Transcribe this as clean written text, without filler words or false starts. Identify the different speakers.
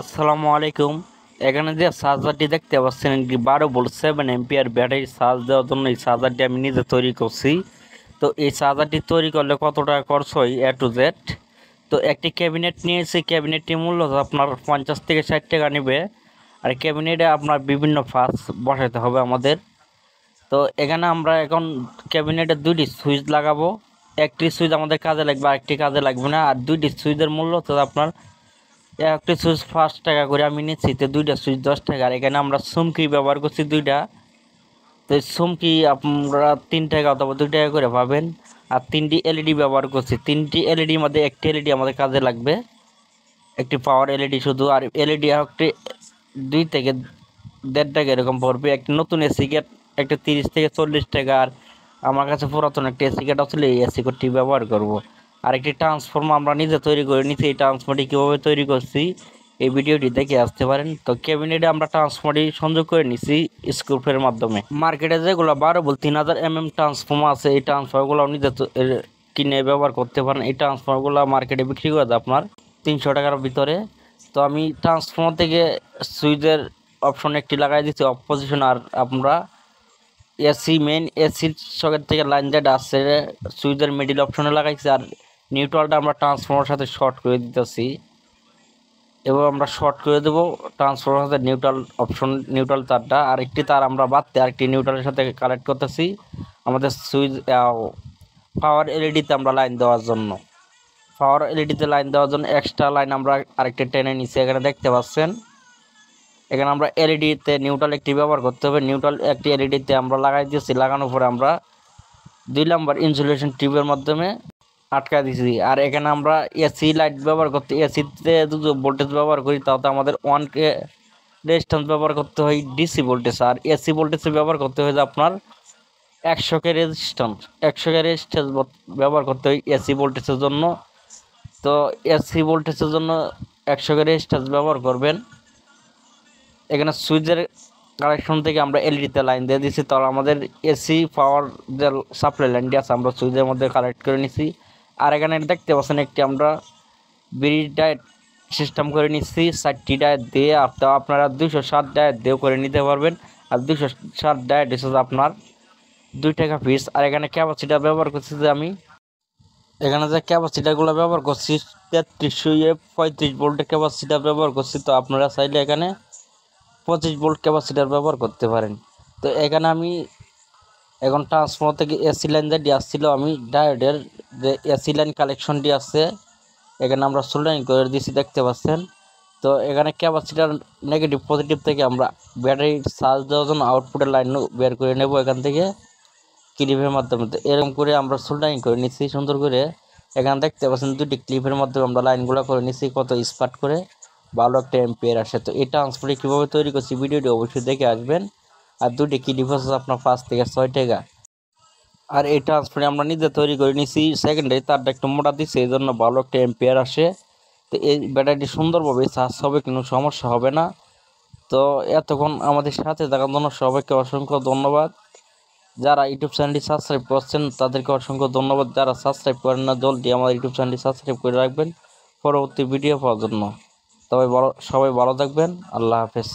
Speaker 1: আসসালামু আলাইকুম। এখানে যে চার্জারটি দেখতে পাচ্ছেন একটি 12 ভোল্ট 7 এম্পিয়ার ব্যাটারি চার্জ দেওয়ার জন্য এই চার্জারটি আমি নিজে তৈরি করছি। তো এই চার্জারটি তৈরি করলে কত টাকা খরচ হয় এ টু জেড। তো একটি ক্যাবিনেট নিয়েছি, ক্যাবিনেটটি মূল্য আপনার 50 থেকে 60 টাকা নেবে। আর ক্যাবিনেটে আপনার বিভিন্ন ফাঁস বসাতে হবে আমাদের। তো এখানে আমরা এখন ক্যাবিনেটে দুইটি সুইচ লাগাবো। একটি সুইচ আমাদের কাজে লাগবে, আরেকটি কাজে লাগবে না। আর দুইটি সুইচের মূল্য তো আপনার একটি সুইচ 5 টাকা করে আমি নিচ্ছি, তো দুইটা সুইচ 10 টাকা। আর এখানে আমরা চুমকি ব্যবহার করছি দুইটা। তো এই চুমকি আমরা 3 টাকা অথবা 2 টাকা করে পাবেন। আর 3টি এলইডি ব্যবহার করছি। 3টি এলইডির মধ্যে একটি এলইডি আমাদের কাজে লাগবে, একটি পাওয়ার এলইডি শুধু। আর এলইডি একটি 2 থেকে 1.5 টাকা এরকম পড়বে। একটি নতুন এসি কেট একটা 30 থেকে 40 টাকা। আর আমার কাছে পুরাতন একটা এসি কেট আসলে এই এসি কেটটি ব্যবহার করব। আর একটি ট্রান্সফর্মার আমরা নিজে তৈরি করে নিচ্ছি। এই ট্রান্সফর্মারটি কীভাবে তৈরি করছি এই ভিডিওটি দেখে আসতে পারেন। তো ক্যাবিনেটে আমরা ট্রান্সফর্মারটি সংযোগ করে নিচ্ছি স্ক্রুপের মাধ্যমে। মার্কেটে যেগুলো 12 ভোল্ট 3000 ট্রান্সফর্মার আছে, এই ট্রান্সফর্মারগুলো নিজে কিনে ব্যবহার করতে পারেন। এই ট্রান্সফর্মারগুলো মার্কেটে বিক্রি করে দেয় আপনার 300 টাকার ভিতরে। তো আমি ট্রান্সফর্মার থেকে সুইচের অপশন একটি লাগাই দিচ্ছি অফ পজিশন। আর আমরা এসি মেইন এসির সকেট থেকে লাইন যেটা আসছে সুইচের মিডিল অপশনে লাগাইছি। আর নিউট্রালটা আমরা ট্রান্সফর্মার সাথে শর্ট করে দিতেছি। এবার আমরা শর্ট করে দেবো ট্রান্সফর্মার সাথে নিউট্রাল অপশন, নিউট্রাল তারটা। আর একটি তার আমরা বাদতে আরেকটি নিউট্রালের সাথে কানেক্ট করতেছি আমাদের সুইচ পাওয়ার এলইডিতে আমরা লাইন দেওয়ার জন্য। পাওয়ার এলইডিতে লাইন দেওয়ার জন্য এক্সট্রা লাইন আমরা আরেকটি টেনে নিচ্ছি, এখানে দেখতে পাচ্ছেন। এখানে আমরা এলইডিতে নিউট্রাল একটি ব্যবহার করতে হবে। নিউট্রাল একটি এলইডিতে আমরা লাগাই দিয়েছি, লাগানোর পরে আমরা 2 নম্বর ইনসুলেশন টিউবের মাধ্যমে আটকা দিয়েছি। আর এখানে আমরা এসি লাইট ব্যবহার করতে, এসিতে যদি ভোল্টেজ ব্যবহার করি তাহলে আমাদের 1K রেজিস্ট্যান্স ব্যবহার করতে হয় ডিসি ভোল্টেজ। আর এসি ভোল্টেজে ব্যবহার করতে হয় আপনার 100K রেজিস্ট্যান্স। 100K রেজিস্ট্যান্স ব্যবহার করতে হয় এসি ভোল্টেজের জন্য। তো এসি ভোল্টেজের জন্য 100K রেজিস্ট্যান্স ব্যবহার করবেন। এখানে সুইচের কানেকশন থেকে আমরা এলইডিতে লাইন দিয়ে দিচ্ছি। তাহলে আমাদের এসি পাওয়ার যে সাপ্লাই লাইনটি আছে আমরা সুইচের মধ্যে কানেক্ট করে নিচ্ছি। আর এখানে দেখতে পাচ্ছেন একটি আমরা ব্রিজ ডায়েট সিস্টেম করে নিচ্ছি 4টি ডায়েট দিয়ে। আপনারা 260 ডায়েট দিয়েও করে নিতে পারবেন। আর 260 ডায়েট হিসেবে আপনার 2 টাকা পিস। আর এখানে ক্যাপাসিটার ব্যবহার করছি যে আমি এখানে যে ক্যাপাসিটারগুলো ব্যবহার করছি 3300 35 ভোল্টের ক্যাপাসিটার ব্যবহার করছি। তো আপনারা চাইলে এখানে 25 ভোল্ট ক্যাপাসিটার ব্যবহার করতে পারেন। তো এখানে আমি এখন ট্রান্সফর্মার থেকে এসি লাইন যেটি আসছিল আমি ডায়োডের যে এসি লাইন কালেকশনটি আছে এখানে আমরা সোল্ডারিং করে দিয়েছি, দেখতে পাচ্ছেন। তো এখানে ক্যাপাসিটার নেগেটিভ পজিটিভ থেকে আমরা ব্যাটারি চার্জ দেওয়ার জন্য আউটপুটের লাইন বের করে নেব এখান থেকে ক্লিপের মাধ্যমে। তো এরকম করে আমরা সোল্ডারিং করে নিচ্ছি সুন্দর করে। এখানে দেখতে পাচ্ছেন 2টি ক্লিপের মাধ্যমে আমরা লাইনগুলো করে নিচ্ছি কত স্পার্ট করে, ভালো একটা এম্পিয়ার আসে। তো এই ট্রান্সফর্মার কীভাবে তৈরি করছি ভিডিওটি অবশ্যই দেখে আসবেন। আর 2টি ক্লিপ হচ্ছে আপনার 5 থেকে 6 টাকা। আর এই ট্রান্সফর্মার আমরা নিজে তৈরি করে নিছি, সেকেন্ডারি তারটা একটু মোটা দিচ্ছি, এই জন্য ভালো একটা এম্পিয়ার আসে। তো এই ব্যাটারিটি সুন্দরভাবে চার্জ হবে, কোনো সমস্যা হবে না। তো এতক্ষণ আমাদের সাথে থাকার জন্য সবাইকে অসংখ্য ধন্যবাদ। যারা ইউটিউব চ্যানেলটি সাবস্ক্রাইব করছেন তাদেরকে অসংখ্য ধন্যবাদ। যারা সাবস্ক্রাইব করেন না জলদি আমার ইউটিউব চ্যানেলটি সাবস্ক্রাইব করে রাখবেন পরবর্তী ভিডিও পাওয়ার জন্য। তবে সবাই ভালো থাকবেন। আল্লাহ হাফেজ।